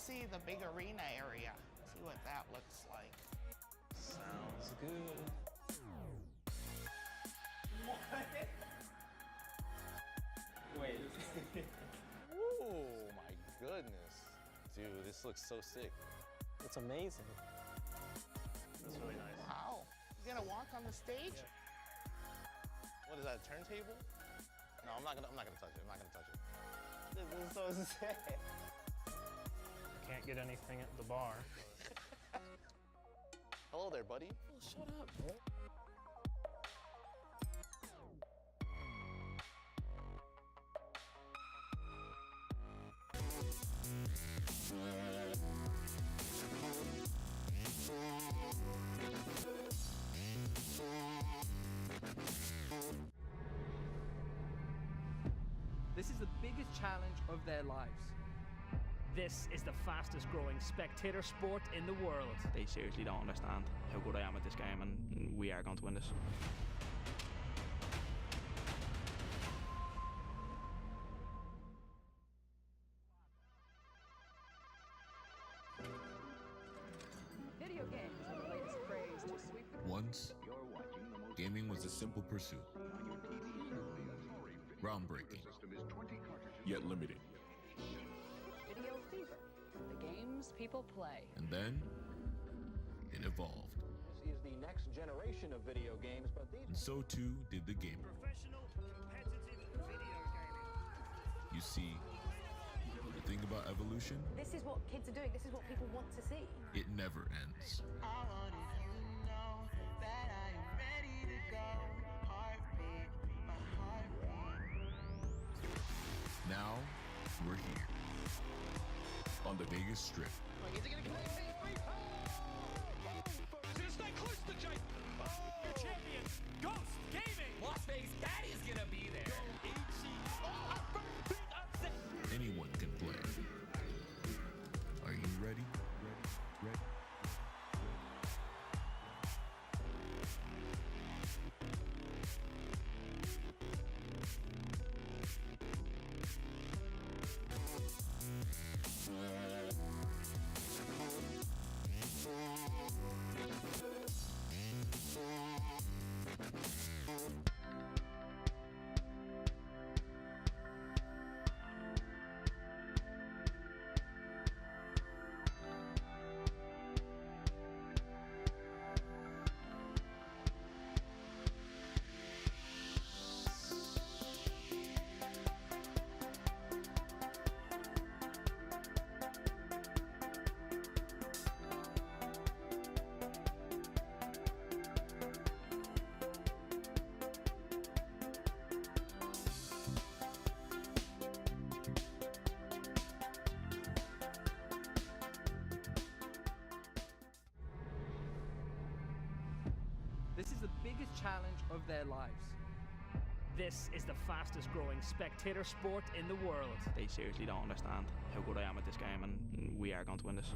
see the big arena area, see what that looks like. Sounds good. What? Wait. Oh my goodness. Dude, this looks so sick. It's amazing. That's really nice. Wow. You gonna walk on the stage? Yeah. What is that, a turntable? No, I'm not gonna touch it. I'm not gonna touch it. This is so sick. Can't get anything at the bar. Hello there, buddy. Oh, shut up. This is the biggest challenge of their lives. This is the fastest growing spectator sport in the world. They seriously don't understand how good I am at this game, and we are going to win this. Video games are the latest craze to sweep the... Once, gaming was a simple pursuit. Groundbreaking, yet limited. Video fever, the games people play. And then, it evolved. This is the next generation of video games, but these... And so too did the gamer. Professional, competitive video gaming. You see, the thing about evolution, This is what kids are doing. This is what people want to see. it never ends. I wanted you to know that I am ready to go. Heartbeat, my heartbeat. Now, we're here. On the Vegas Strip. Is it going to come? Just stay close to Jake. Your champions, Ghost Gaming. Las Vegas Daddy is gonna be there. Anyone can play. Are you ready? Ready? This is the biggest challenge of their lives. This is the fastest growing spectator sport in the world. They seriously don't understand how good I am at this game, and we are going to win this.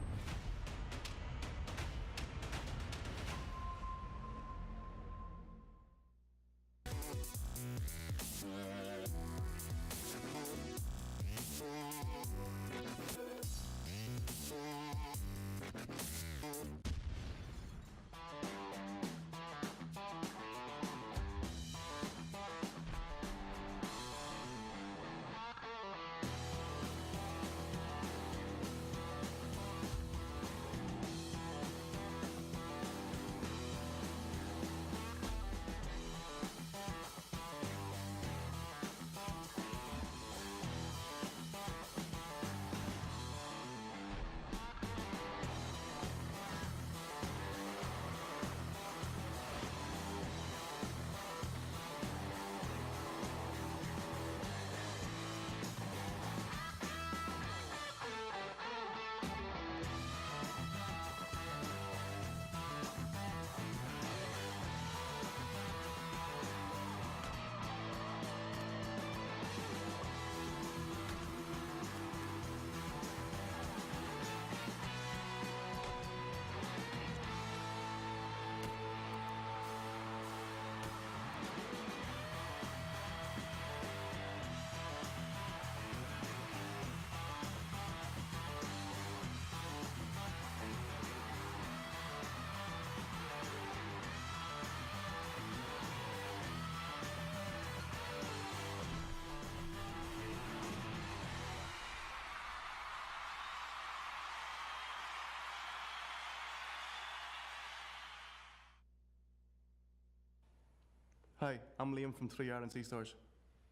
Hi, I'm Liam from 3 Ireland's Estars.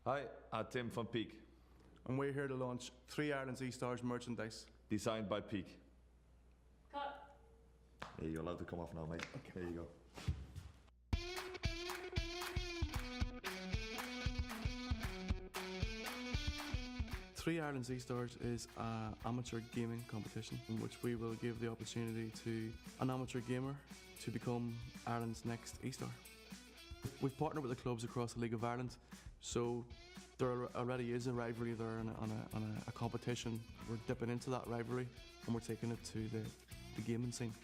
Hi, I'm Tim from Peak. And we're here to launch 3 Ireland's Estars merchandise. Designed by Peak. Cut. Hey, you're allowed to come off now, mate. Okay. There you go. 3 Ireland's Estars is an amateur gaming competition in which we will give the opportunity to an amateur gamer to become Ireland's next Estar. We've partnered with the clubs across the League of Ireland, so there already is a rivalry there on a competition. We're dipping into that rivalry and we're taking it to the gaming scene.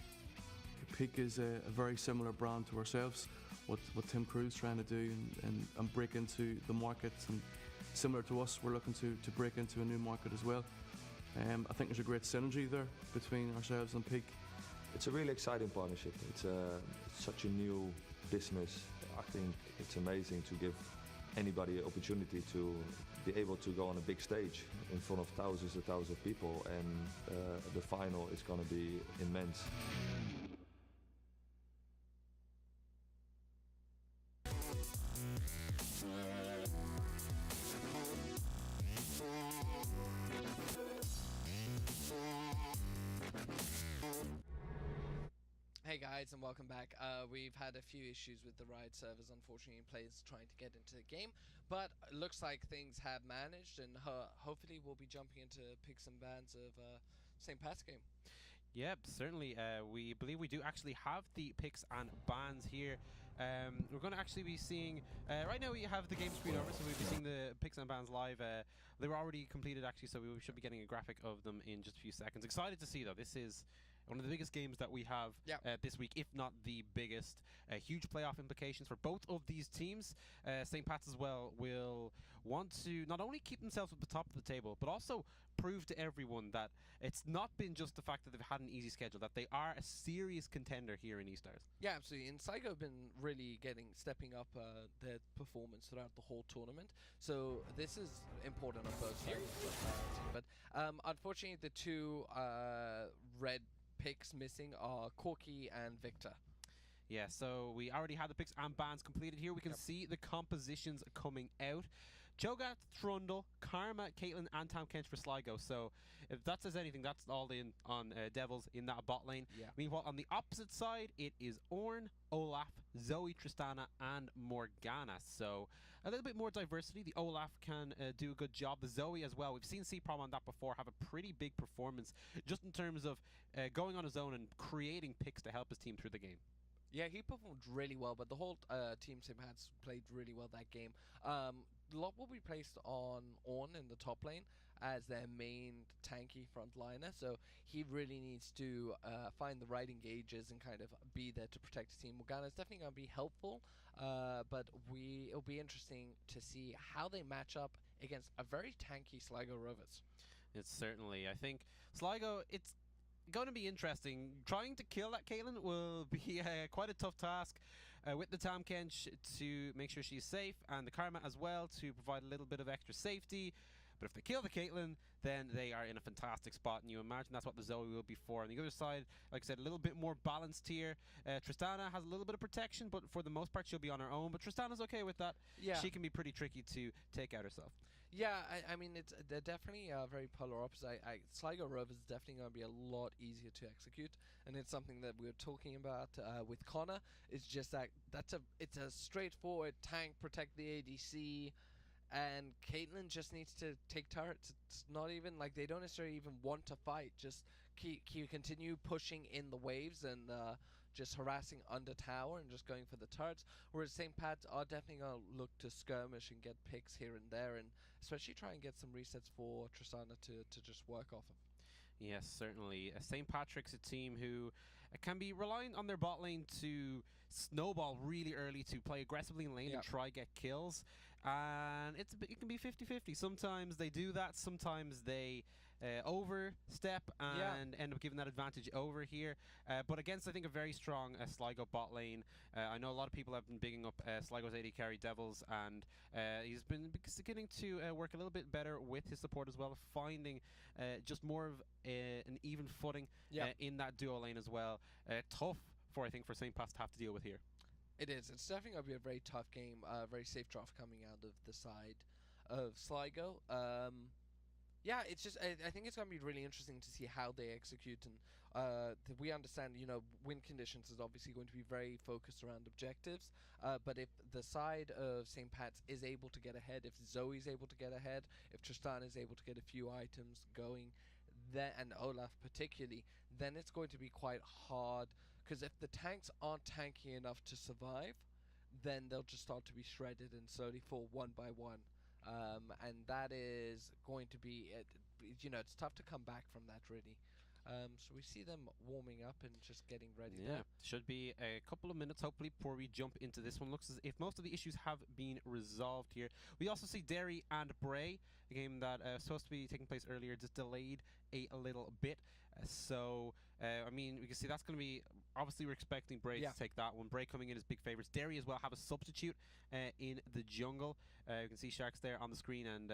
Peak is a very similar brand to ourselves, what Tim Crew's trying to do and break into the markets, and similar to us, we're looking to break into a new market as well. I think there's a great synergy there between ourselves and Peak. It's a really exciting partnership. It's such a new business. I think it's amazing to give anybody an opportunity to be able to go on a big stage in front of thousands and thousands of people, and the final is going to be immense. Hey guys, and welcome back. We've had a few issues with the Riot servers, unfortunately, players trying to get into the game, but it looks like things have managed, and hopefully we'll be jumping into picks and bans of St. Pat's game. Yep, certainly. We believe we do actually have the picks and bans here. We're going to actually be seeing, right now we have the game screen over, so we'll be seeing the picks and bans live. They were already completed actually, so we should be getting a graphic of them in just a few seconds. Excited to see though, this is one of the biggest games that we have this week, if not the biggest. Huge playoff implications for both of these teams. St. Pat's as well will want to not only keep themselves at the top of the table, but also prove to everyone that it's not been just the fact that they've had an easy schedule, that they are a serious contender here in Estars. Yeah, absolutely. And Sligo have been really stepping up their performance throughout the whole tournament. So this is important on both sides. But unfortunately, the two red picks missing are Corky and Victor. Yeah, so we already had the picks and bans completed here. We can see the compositions coming out. Chogat, Trundle, Karma, Caitlin, and Tam Kench for Sligo. So if that says anything, that's all in on Devils in that bot lane. Yeah. Meanwhile, on the opposite side, it is Orn, Olaf, Zoe, Tristana, and Morgana. So a little bit more diversity. The Olaf can do a good job. The Zoe as well. We've seen CPROM on that before have a pretty big performance just in terms of going on his own and creating picks to help his team through the game. Yeah, he performed really well, but the whole team Sim has played really well that game. A lot will be placed on Orn in the top lane as their main tanky frontliner, so he really needs to find the right engages and kind of be there to protect his team. Morgana is definitely going to be helpful, but it'll be interesting to see how they match up against a very tanky Sligo Rovers. It's certainly, I think Sligo, it's going to be interesting. Trying to kill that Caitlin will be quite a tough task with the Tam Kench to make sure she's safe, and the Karma as well to provide a little bit of extra safety. But if they kill the Caitlin, then they are in a fantastic spot, and you imagine that's what the Zoe will be for. On the other side, like I said, a little bit more balanced here. Tristana has a little bit of protection, but for the most part she'll be on her own. But Tristana's okay with that. Yeah. She can be pretty tricky to take out herself. Yeah, I mean, they're definitely very polar opposite. Sligo Rovers is definitely going to be a lot easier to execute, and it's something that we were talking about with Connor. It's just that it's a straightforward tank, protect the ADC, and Caitlyn just needs to take turrets. It's not even like they don't necessarily even want to fight. Just continue pushing in the waves and just harassing under tower and just going for the turrets. Whereas St. Pat's are definitely going to look to skirmish and get picks here and there, and especially try and get some resets for Tristana to just work off of. Yes, certainly. St. Patrick's a team who can be relying on their bot lane to snowball really early, to play aggressively in lane and try get kills. And it can be 50-50. Sometimes they do that, sometimes they overstep and end up giving that advantage over here. But against, I think, a very strong Sligo bot lane. I know a lot of people have been bigging up Sligo's AD carry Devils, and he's been beginning to work a little bit better with his support as well, finding just more of an even footing in that duo lane as well. Tough for, I think, for St. Pat's to have to deal with here. It is. It's definitely going to be a very tough game, very safe draft coming out of the side of Sligo. Yeah, it's just I think it's going to be really interesting to see how they execute, and we understand, win conditions is obviously going to be very focused around objectives. But if the side of St. Pat's is able to get ahead, if Zoe's able to get ahead, if Tristan is able to get a few items going, then and Olaf particularly, then it's going to be quite hard. Because if the tanks aren't tanky enough to survive, then they'll just start to be shredded and slowly fall one by one. And that is going to be, it's tough to come back from that, really. So we see them warming up and just getting ready. Yeah, should be a couple of minutes, hopefully, before we jump into this one. Looks as if most of the issues have been resolved here. We also see Derry and Bray, a game that was supposed to be taking place earlier, just delayed a little bit. I mean, we can see that's going to be, obviously we're expecting Bray to take that one. Bray coming in as big favourites. Derry as well have a substitute in the jungle. You can see Sharks there on the screen, and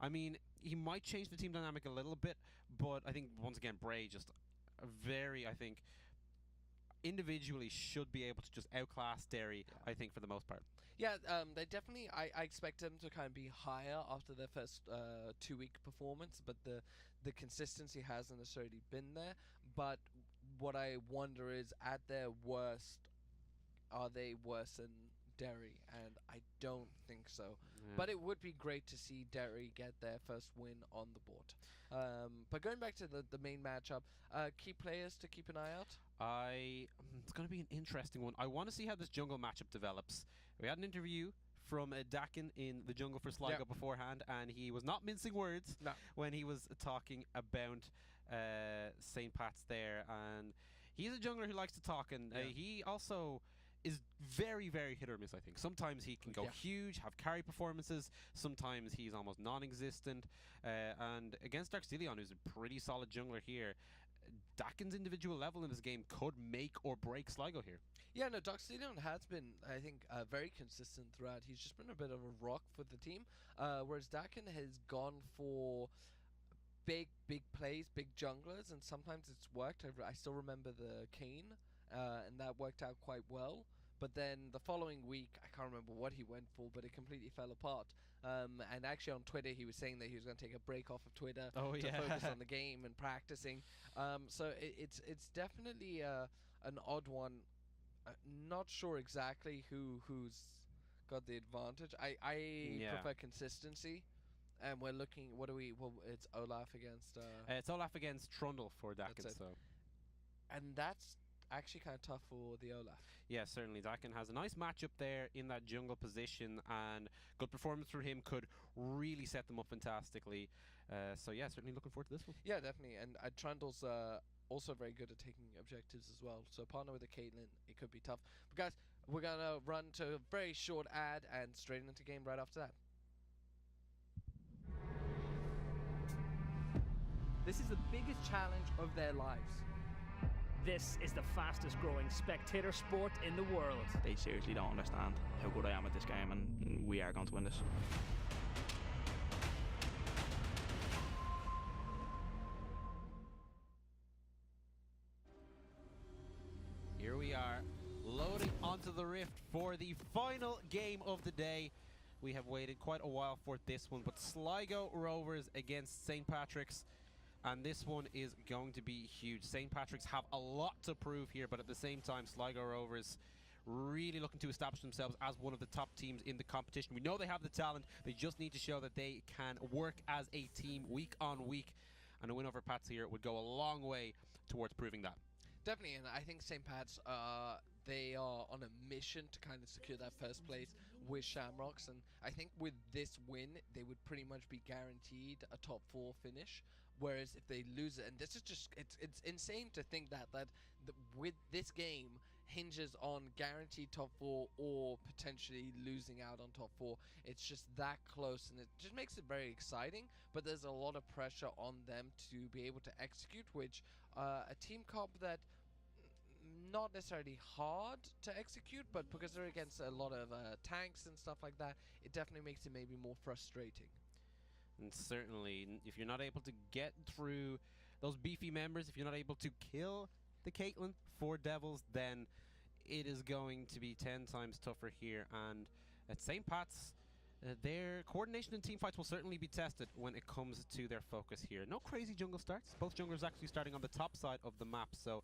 I mean, he might change the team dynamic a little bit, but I think, once again, Bray just I think, individually should be able to just outclass Derry, I think, for the most part. Yeah, they definitely, I expect them to kind of be higher after their first 2-week performance, but the consistency hasn't necessarily been there. But what I wonder is, at their worst, are they worse than Derry? And I don't think so. Yeah. But it would be great to see Derry get their first win on the board. But going back to the main matchup, key players to keep an eye out? It's going to be an interesting one. I want to see how this jungle matchup develops. We had an interview from Dakin in the jungle for Sligo beforehand, and he was not mincing words when he was talking about St. Pat's there. And he's a jungler who likes to talk, and he also is very, very hit or miss, I think. Sometimes he can go huge, have carry performances. Sometimes he's almost non-existent. And against Darkstelion, who's a pretty solid jungler here, Dakin's individual level in this game could make or break Sligo here. Yeah, no, Darkstelion has been, I think, very consistent throughout. He's just been a bit of a rock for the team, whereas Dakin has gone for big plays, big junglers, and sometimes it's worked. I still remember the Kane, and that worked out quite well. But then the following week, I can't remember what he went for, but it completely fell apart. And actually on Twitter, he was saying that he was going to take a break off of Twitter to focus on the game and practicing. So it's definitely an odd one. Not sure exactly who's got the advantage. I prefer consistency. And we're looking, it's Olaf against... it's Olaf against Trundle for Dakin. And that's actually kind of tough for the Olaf. Yeah, certainly. Dakin has a nice matchup there in that jungle position, and good performance from him could really set them up fantastically. So yeah, certainly looking forward to this one. Yeah, definitely. And Trundle's also very good at taking objectives as well. So partner with a Caitlyn, it could be tough. But guys, we're going to run to a very short ad and straight into game right after that. This is the biggest challenge of their lives. This is the fastest growing spectator sport in the world. They seriously don't understand how good I am at this game, and we are going to win this. Here we are, loading onto the Rift for the final game of the day. We have waited quite a while for this one, but Sligo Rovers against St. Patrick's. And this one is going to be huge. St. Patrick's have a lot to prove here, but at the same time, Sligo Rovers really looking to establish themselves as one of the top teams in the competition. We know they have the talent. They just need to show that they can work as a team week on week. And a win over Pats here would go a long way towards proving that. Definitely, and I think St. Pat's, they are on a mission to kind of secure that first place with Shamrocks. And I think with this win, they would pretty much be guaranteed a top 4 finish. Whereas if they lose it, and this is just, it's insane to think that with this game hinges on guaranteed top 4 or potentially losing out on top 4. It's just that close, and it just makes it very exciting. But there's a lot of pressure on them to be able to execute, which a team comp that not necessarily hard to execute, but because they're against a lot of tanks and stuff like that, it definitely makes it maybe more frustrating. And certainly, if you're not able to get through those beefy members, if you're not able to kill the Caitlyn for Devils, then it is going to be 10 times tougher here. And at St. Pat's, their coordination and team fights will certainly be tested when it comes to their focus here. No crazy jungle starts. Both junglers actually starting on the top side of the map, so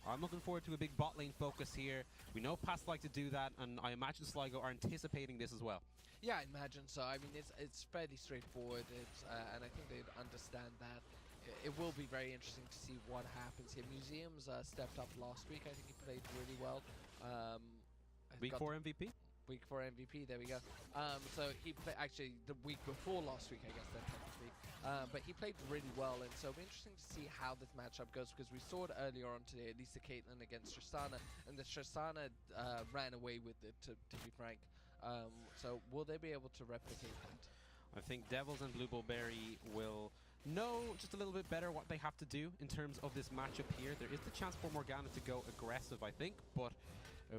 I'm looking forward to a big bot lane focus here. We know Pats like to do that, and I imagine Sligo are anticipating this as well. Yeah, I imagine so. I mean, it's fairly straightforward, and I think they'd understand that. It will be very interesting to see what happens here. Museums stepped up last week. I think he played really well. Week 4 MVP? Week 4 MVP, there we go. So he played, actually, the week before last week, I guess, then technically. But he played really well, and so it'll be interesting to see how this matchup goes, because we saw it earlier on today, at least the Caitlyn against Tristana, and the Tristana ran away with it, to be frank. So will they be able to replicate that? I think Devils and Blue Bullberry will know just a little bit better what they have to do in terms of this matchup here. There is the chance for Morgana to go aggressive, I think, but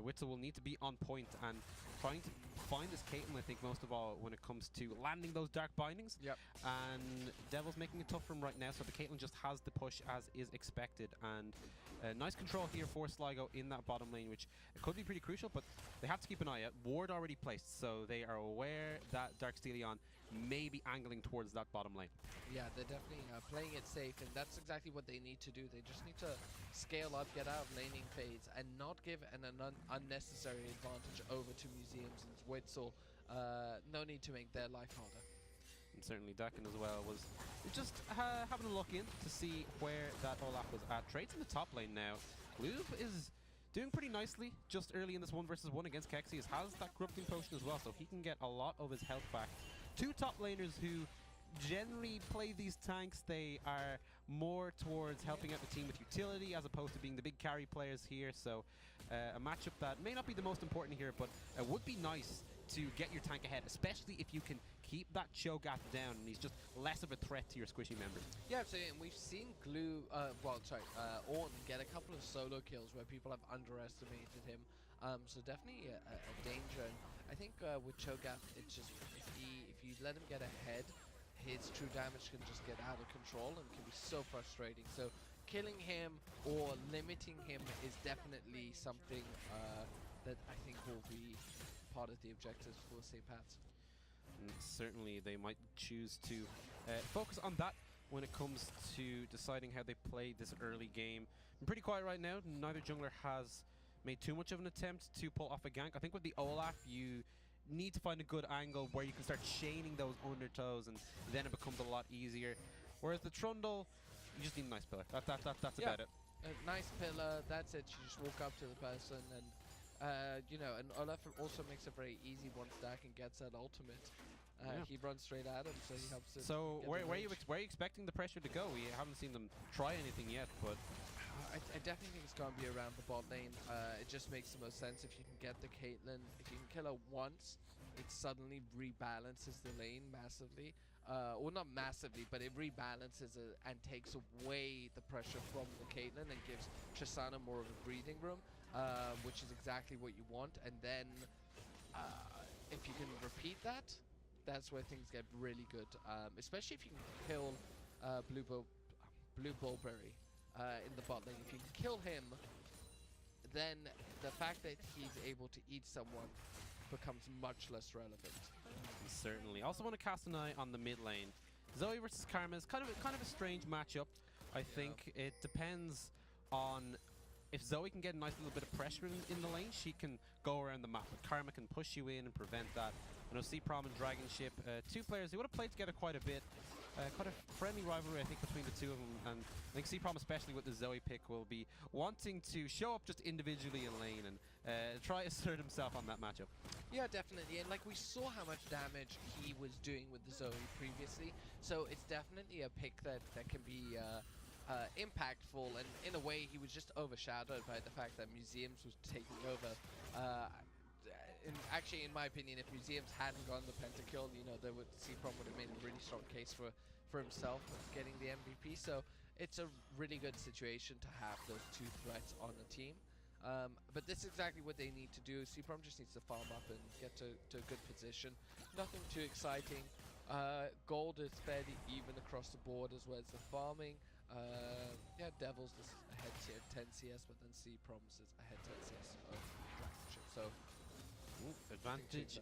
Witzel will need to be on point and trying to find this Caitlyn, I think, most of all, when it comes to landing those Dark Bindings. Yep. And Devil's making it tough for him right now, so the Caitlyn just has the push as is expected. And nice control here for Sligo in that bottom lane, which could be pretty crucial, but they have to keep an eye out. Ward already placed, so they are aware that Dark Stelion may be angling towards that bottom lane. Yeah, they're definitely playing it safe, and that's exactly what they need to do. They just need to scale up, get out of laning phase, and not give an unnecessary advantage over to Museums and Witzel. No need to make their life harder. And certainly Dakin as well was just having a look in to see where that Olaf was at. Trades in the top lane now. Gloob is doing pretty nicely just early in this 1v1 against Kexi. Has that corrupting potion as well, so he can get a lot of his health back. Two top laners who generally play these tanks. They are more towards helping out the team with utility as opposed to being the big carry players here. So a matchup that may not be the most important here, but it would be nice to get your tank ahead, especially if you can keep that Cho'Gath down and he's just less of a threat to your squishy members. Yeah, absolutely, and we've seen Ornn get a couple of solo kills where people have underestimated him. So definitely a danger, and I think with Cho'Gath, it's just if you let him get ahead, his true damage can just get out of control and can be so frustrating. So killing him or limiting him is definitely something that I think will be part of the objectives for St. Pat's. Certainly they might choose to focus on that when it comes to deciding how they play this early game. I'm pretty quiet right now. Neither jungler has made too much of an attempt to pull off a gank. I think with the Olaf, you need to find a good angle where you can start chaining those undertows, and then it becomes a lot easier. Whereas the Trundle, you just need a nice pillar. That's about it. A nice pillar, that's it. You just walk up to the person, and you know, and Olaf also makes a very easy one stack and gets that ultimate. He runs straight at him, so he helps it. So where are you expecting the pressure to go? We haven't seen them try anything yet, but I definitely think it's going to be around the bot lane. It just makes the most sense if you can get the Caitlyn. If you can kill her once, it suddenly rebalances the lane massively. Well, not massively, but it rebalances it and takes away the pressure from the Caitlyn and gives Tristana more of a breathing room, which is exactly what you want. And then if you can repeat that, that's where things get really good, especially if you can kill Blue Bullberry in the bot lane. If you can kill him, then the fact that he's able to eat someone becomes much less relevant. Certainly. Also want to cast an eye on the mid lane. Zoe versus Karma is kind of a strange matchup. I think it depends on if Zoe can get a nice little bit of pressure in the lane, she can go around the map, but Karma can push you in and prevent that. I know C-Prom and Dragon Ship, two players who would have played together quite a bit. Quite a friendly rivalry, I think, between the two of them, and I think C-Prom, especially with the Zoe pick, will be wanting to show up just individually in lane and try to assert himself on that matchup. Yeah, definitely, and like we saw how much damage he was doing with the Zoe previously, so it's definitely a pick that can be impactful, and in a way he was just overshadowed by the fact that Museums was taking over. Actually, in my opinion, if Museums hadn't gone the pentakill, you know, C-Prom would have made a really strong case for himself getting the MVP. So it's a really good situation to have those two threats on a team. But this is exactly what they need to do. C-Prom just needs to farm up and get to a good position. Nothing too exciting. Gold is fairly even across the board as well as the farming. Yeah, Devils is ahead 10 CS, but then C-Prom's is ahead 10 CS. So advantage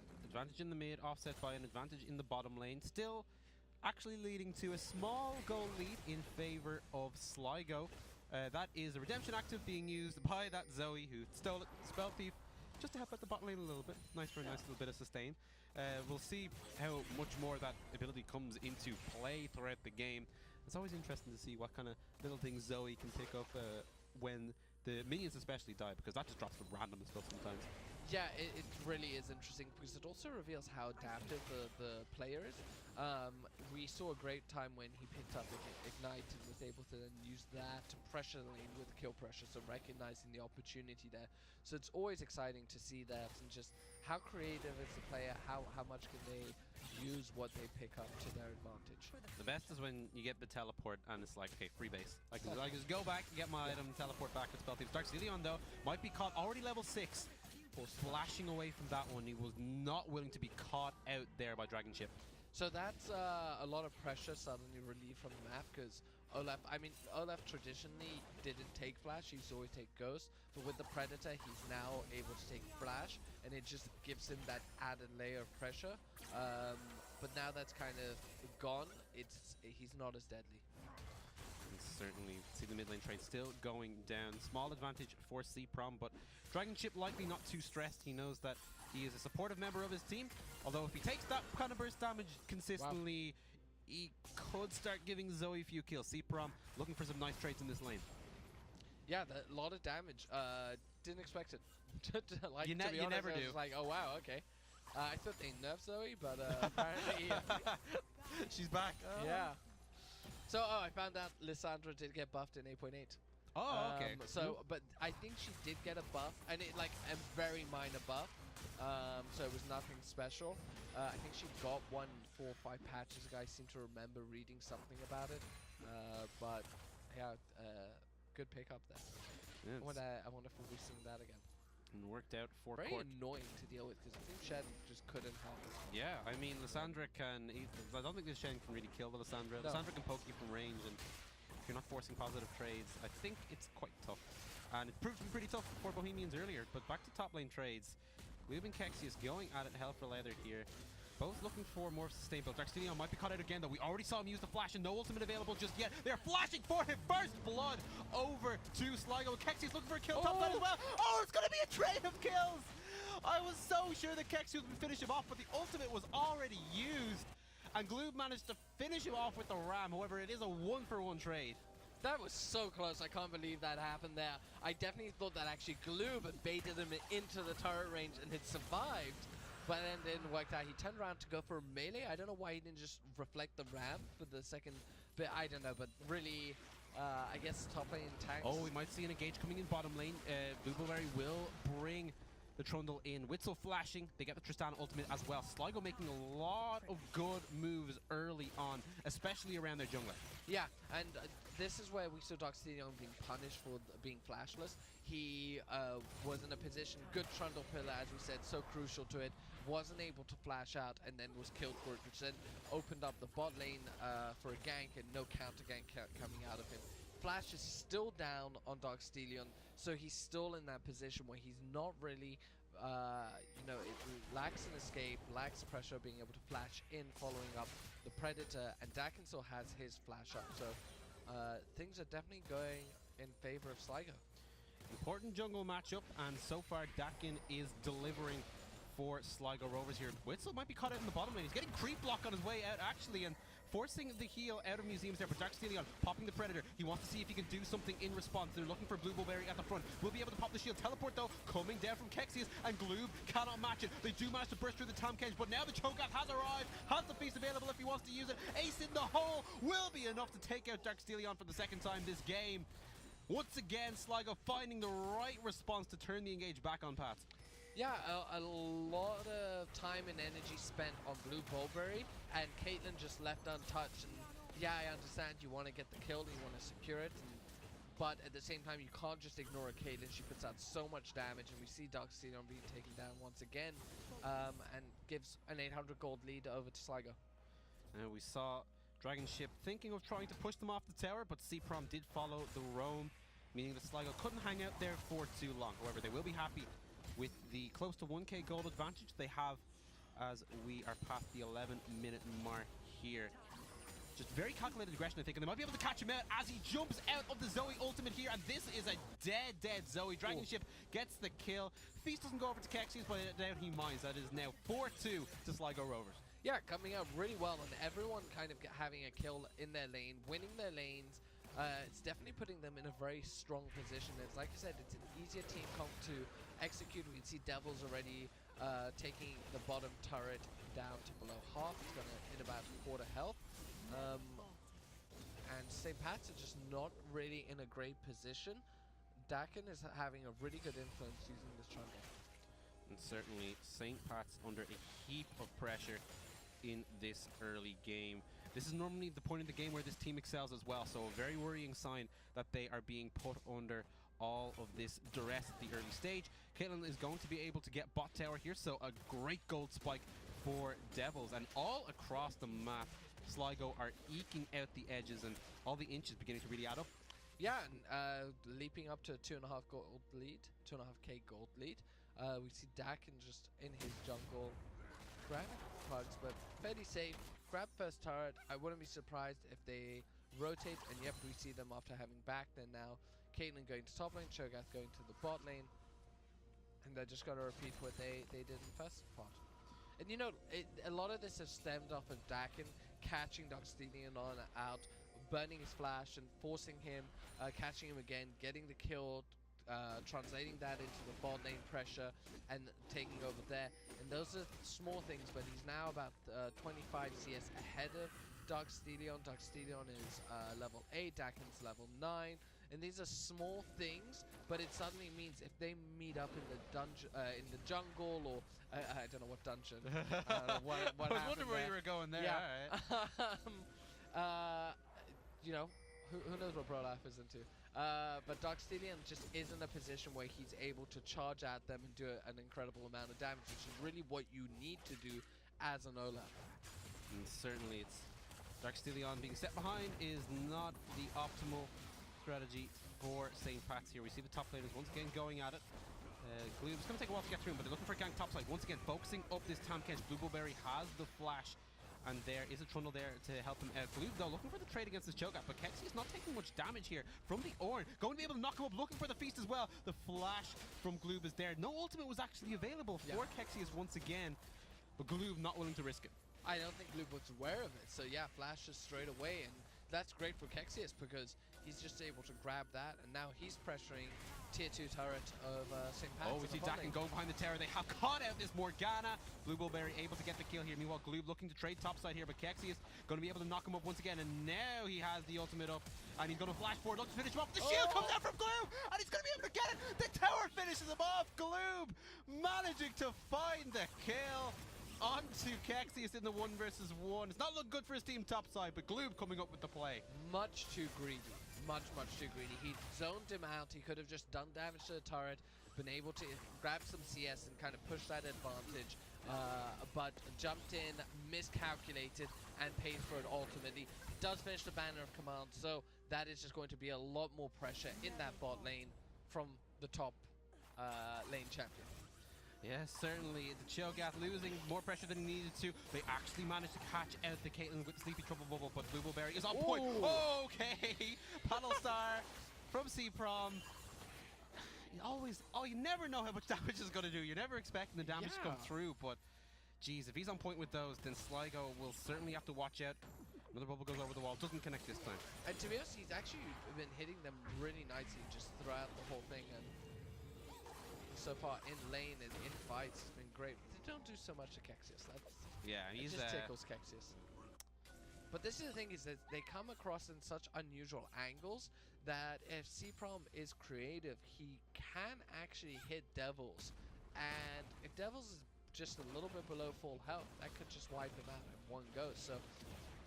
in the mid, offset by an advantage in the bottom lane. Still actually leading to a small goal lead in favor of Sligo. That is a redemption active being used by that Zoe who stole it, Spell Thief, just to help out the bottom lane a little bit. Nice for a nice little bit of sustain. We'll see how much more that ability comes into play throughout the game. It's always interesting to see what kind of little things Zoe can pick up when the minions especially die, because that just drops the random stuff sometimes. Yeah, it really is interesting because it also reveals how adaptive the player is. We saw a great time when he picked up Ignite and was able to then use that to pressure the lane with kill pressure, so recognizing the opportunity there. So it's always exciting to see that, and just how creative is the player, how much can they use what they pick up to their advantage. The best is when you get the teleport and it's like, okay, free base. I can just go back, get my item, teleport back to Spell Thief. Darkstelion though might be caught, already level 6. Was flashing away from that one. He was not willing to be caught out there by Dragon Ship. So that's a lot of pressure suddenly relieved from the map, because Olaf traditionally didn't take Flash, he used to always take Ghost, but with the Predator he's now able to take Flash, and it just gives him that added layer of pressure. But now that's kind of gone, he's not as deadly. And certainly see the mid lane trade still going down. Small advantage for C-Prom, but Dragon Ship likely not too stressed. He knows that he is a supportive member of his team, although if he takes that kind of burst damage consistently, he could start giving Zoe a few kills. C-Prom looking for some nice trades in this lane. Yeah, a lot of damage. Didn't expect it. Like, you to be honest, never I was do. like, oh wow, okay. I thought they nerfed Zoe, but apparently she's back. Yeah. So, I found out Lissandra did get buffed in 8.8. Oh, okay. So, but I think she did get a buff, and it like a very minor buff. So it was nothing special. I think she got 4 or 5 patches ago. I seem to remember reading something about it. But yeah, good pickup there. Yeah, I wonder if we'll be seeing that again. And worked out for Very Cork. annoying to deal with, because Team Shen just couldn't help it. Yeah, I mean, Lissandra can... I don't think this Shen can really kill the Lissandra. No. Lissandra can poke you from range, and if you're not forcing positive trades, I think it's quite tough. And it proved to be pretty tough for Bohemians earlier, but back to top lane trades. Gloob and Kexius going at it hell for leather here. Both looking for more sustainable. Darkstelion might be caught out again, though. We already saw him use the flash, and no ultimate available just yet. They're flashing for him. First blood over to Sligo. Kexius looking for a kill top lane as well. Oh, it's going to be a train of kills. I was so sure that Kexius would finish him off, but the ultimate was already used. And Gloob managed to finish him off with the ram. However, it is a 1-for-1 trade. That was so close. I can't believe that happened there. I definitely thought that actually Gloob had baited him into the turret range and had survived, but then it didn't work out. He turned around to go for a melee. I don't know why he didn't just reflect the ram for the second bit. I don't know, but really, I guess top lane tanks. Oh, we might see an engage coming in bottom lane. Blueberry will bring the Trundle in. Witzel flashing. They get the Tristana ultimate as well. Sligo making a lot of good moves early on, especially around their jungler. Yeah, and this is where we saw Darkstelion being punished for being flashless. He was in a position, good Trundle pillar, as we said, so crucial to it. Wasn't able to flash out and then was killed for it, which then opened up the bot lane for a gank, and no counter gank coming out of him. Flash is still down on Darkstelion, so he's still in that position where he's not really, it lacks an escape, lacks pressure, being able to flash in, following up the Predator, and Dakin still has his flash up, so things are definitely going in favor of Sligo. Important jungle matchup, and so far Dakin is delivering for Sligo Rovers here. Witzel might be caught out in the bottom lane. He's getting creep block on his way out, actually, and forcing the heal out of Museums there. But Darkstelion popping the Predator. He wants to see if he can do something in response. They're looking for Blueberry at the front. Will be able to pop the shield. Teleport, though, coming down from Kexius, and Gloob cannot match it. They do manage to burst through the Tom Cage, but now the Cho'Gath has arrived. Has the feast available if he wants to use it. Ace in the hole will be enough to take out Darkstelion for the second time this game. Once again, Sligo finding the right response to turn the engage back on Pat. Yeah, a lot of time and energy spent on Blue Bulberry, and Caitlyn just left untouched. And yeah, I understand you want to get the kill, you want to secure it, but at the same time, you can't just ignore Caitlyn. She puts out so much damage, and we see Darkstelion being taken down once again, and gives an 800 gold lead over to Sligo. And we saw Dragon Ship thinking of trying to push them off the tower, but C-Prom did follow the roam, meaning that Sligo couldn't hang out there for too long. However, they will be happy with the close to 1k gold advantage they have as we are past the 11-minute mark here. Just very calculated aggression, I think, and they might be able to catch him out as he jumps out of the Zoe ultimate here, and this is a dead Zoe. Dragon Ship gets the kill. Feast doesn't go over to Kexius, but I doubt he minds. That is now 4-2 to Sligo Rovers. Yeah, coming out really well, and everyone kind of having a kill in their lane, winning their lanes. It's definitely putting them in a very strong position. It's like I said, it's an easier team comp to execute. We can see Devils already taking the bottom turret down to below half. It's going to hit about quarter health. And St. Pat's are just not really in a great position. Dakin is having a really good influence using this jungle. And certainly St. Pat's under a heap of pressure in this early game. This is normally the point of the game where this team excels as well, so a very worrying sign that they are being put under all of this duress at the early stage. Caitlyn is going to be able to get bot tower here, so a great gold spike for Devils, and all across the map Sligo are eking out the edges, and all the inches beginning to really add up. Yeah, and leaping up to 2.5 gold lead, 2.5k gold lead. We see Dakin just in his jungle, grabbing pugs, but fairly safe. Grab first turret. I wouldn't be surprised if they rotate, and yep, we see them after having back. Then now, Caitlyn going to top lane, Cho'Gath going to the bot lane, and they're just going to repeat what they did in the first part. And you know, a lot of this has stemmed off of Dakin catching Doxtelion on out, burning his flash and forcing him, catching him again, getting the kill, translating that into the bot lane pressure and taking over there. And those are small things, but he's now about 25 CS ahead of Doxtelion. Doxtelion is level 8, Dakin's level 9. And these are small things, but it suddenly means if they meet up in the dungeon, in the jungle, or I don't know what dungeon. What I was wondering where you were going there. Yeah. All right. You know, who knows what Pro Life is into? But Doxtelion just is in a position where he's able to charge at them and do an incredible amount of damage, which is really what you need to do as an Olaf. And certainly, it's Doxtelion being set behind is not the optimal strategy for St. Pat's here. We see the top laners once again going at it. Gloom, it's going to take a while to get through him, but they're looking for a gank topside. Once again, focusing up this Tamkesh. Blueberry has the flash, and there is a Trundle there to help him out. Gloom, though, looking for the trade against this Cho'Gath, but Kexi is not taking much damage here from the Ornn. Going to be able to knock him up, looking for the Feast as well. The flash from Gloob is there. No ultimate was actually available for Kexius once again, but Gloob not willing to risk it. I don't think Gloob was aware of it, so yeah, flash is straight away, and that's great for Kexius because he's just able to grab that, and now he's pressuring tier 2 turret of St. Pat's. Oh, we see Dakin go behind the tower. They have caught out this Morgana. Blueberry able to get the kill here. Meanwhile, Gloob looking to trade topside here, but Kexius going to be able to knock him up once again, and now he has the ultimate up, and he's going to flash forward, look to finish him off. The shield comes out from Gloob, and he's going to be able to get it. The tower finishes him off. Gloob managing to find the kill onto Kexius in the 1 versus 1. It's not looking good for his team topside, but Gloob coming up with the play. Much too greedy. Much too greedy. He zoned him out. He could have just done damage to the turret, been able to grab some CS and kind of push that advantage, but jumped in, miscalculated, and paid for it ultimately. He does finish the banner of command, so that is just going to be a lot more pressure in that bot lane from the top lane champion. Yes, certainly. The Cho'Gath losing more pressure than he needed to. They actually managed to catch out the Caitlyn with the Sleepy Trouble Bubble, but Blueberry is on point. Okay, Paddle Star from C-Prom. You never know how much damage is going to do. You're never expecting the damage to come through, but geez, if he's on point with those, then Sligo will certainly have to watch out. Another bubble goes over the wall, doesn't connect this time. And to be honest, he's actually been hitting them really nicely just throughout the whole thing, and so far in lane and in fights has been great. They don't do so much to Kexius. He's just tickles Kexius. But this is the thing, is that they come across in such unusual angles that if C-Prom is creative, he can actually hit Devils. And if Devils is just a little bit below full health, that could just wipe him out in one go. So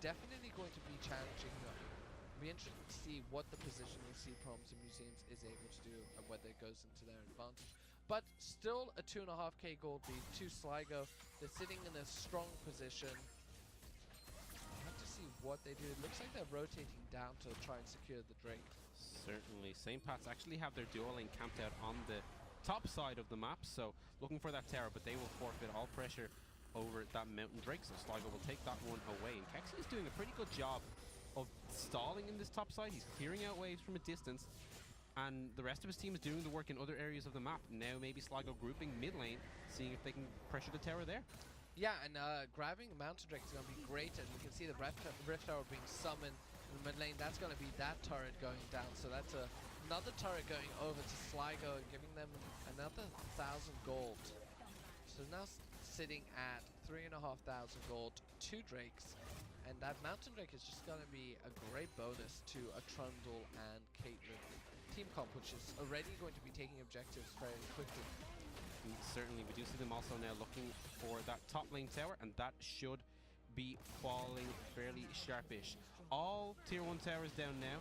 definitely going to be challenging though. It'll be interesting to see what the positioning C-Proms and Museums is able to do and whether it goes into their advantage. But still a 2.5k gold lead to Sligo. They're sitting in a strong position. We'll have to see what they do. It looks like they're rotating down to try and secure the Drake. Certainly. St. Pat's actually have their dual lane camped out on the top side of the map, so looking for that tower, but they will forfeit all pressure over that Mountain Drake, so Sligo will take that one away. And Kexi is doing a pretty good job of stalling in this top side. He's clearing out waves from a distance, and the rest of his team is doing the work in other areas of the map. Now maybe Sligo grouping mid lane, seeing if they can pressure the tower there. Yeah, and grabbing Mountain Drake is going to be great, and you can see the Rift Tower being summoned in the mid lane. That's going to be that turret going down, so that's another turret going over to Sligo and giving them another 1,000 gold. So now sitting at 3,500 gold, 2 Drakes, and that Mountain Drake is just going to be a great bonus to a Trundle and Caitlyn team comp, which is already going to be taking objectives very quickly. Certainly, we do see them also now looking for that top lane tower, and that should be falling fairly sharpish. All tier 1 towers down now.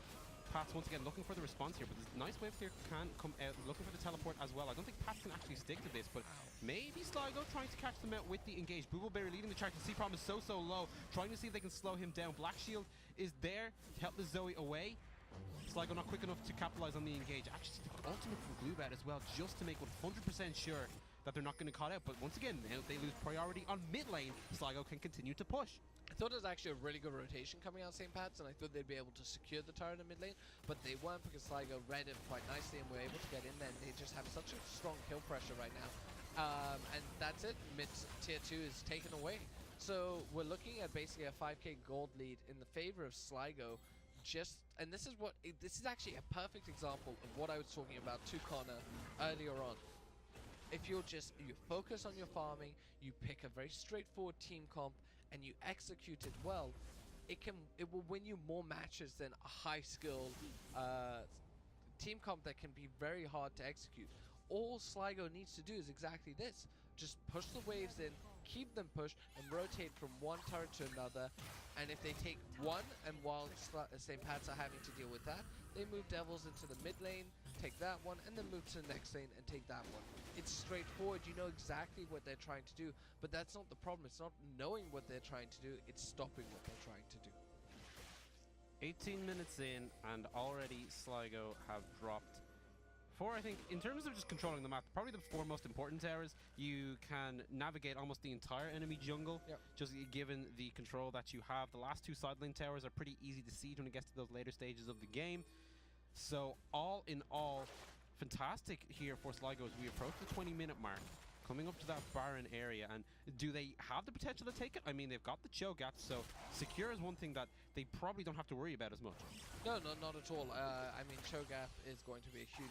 Pats once again looking for the response here, but this nice wave clear can come out, looking for the teleport as well. I don't think Pats can actually stick to this, but maybe Sligo trying to catch them out with the engage. Boogleberry leading the charge. The C-Prom is so low, trying to see if they can slow him down. Black Shield is there to help the Zoe away. Sligo not quick enough to capitalize on the engage. Actually, the ultimate from Glubat as well, just to make 100% sure that they're not going to cut out. But once again, now they lose priority on mid lane. Sligo can continue to push. I thought it was actually a really good rotation coming out of St. Pat's, and I thought they'd be able to secure the turret in mid lane, but they weren't, because Sligo read it quite nicely and were able to get in there. And they just have such a strong kill pressure right now. And that's it. Mid tier 2 is taken away. So we're looking at basically a 5k gold lead in the favor of Sligo. And this is actually a perfect example of what I was talking about to Connor earlier on. If you focus on your farming, you pick a very straightforward team comp, and you execute it well, it will win you more matches than a high skilled team comp that can be very hard to execute. All Sligo needs to do is exactly this. Just push the waves in, keep them pushed, and rotate from one turret to another. And if they take one, and while St. Pat's are having to deal with that, they move Devils into the mid lane, take that one, and then move to the next lane and take that one. It's straightforward. You know exactly what they're trying to do, but that's not the problem. It's not knowing what they're trying to do, it's stopping what they're trying to do. 18 minutes in, and already Sligo have dropped 4, I think, in terms of just controlling the map, probably the 4 most important towers. You can navigate almost the entire enemy jungle, just given the control that you have. The last 2 side lane towers are pretty easy to siege when it gets to those later stages of the game. So all in all, fantastic here for Sligo as we approach the 20-minute mark, coming up to that Baron area. And do they have the potential to take it? I mean, they've got the Cho'Gath, so secure is one thing that they probably don't have to worry about as much. No, not at all. I mean, Cho'Gath is going to be a huge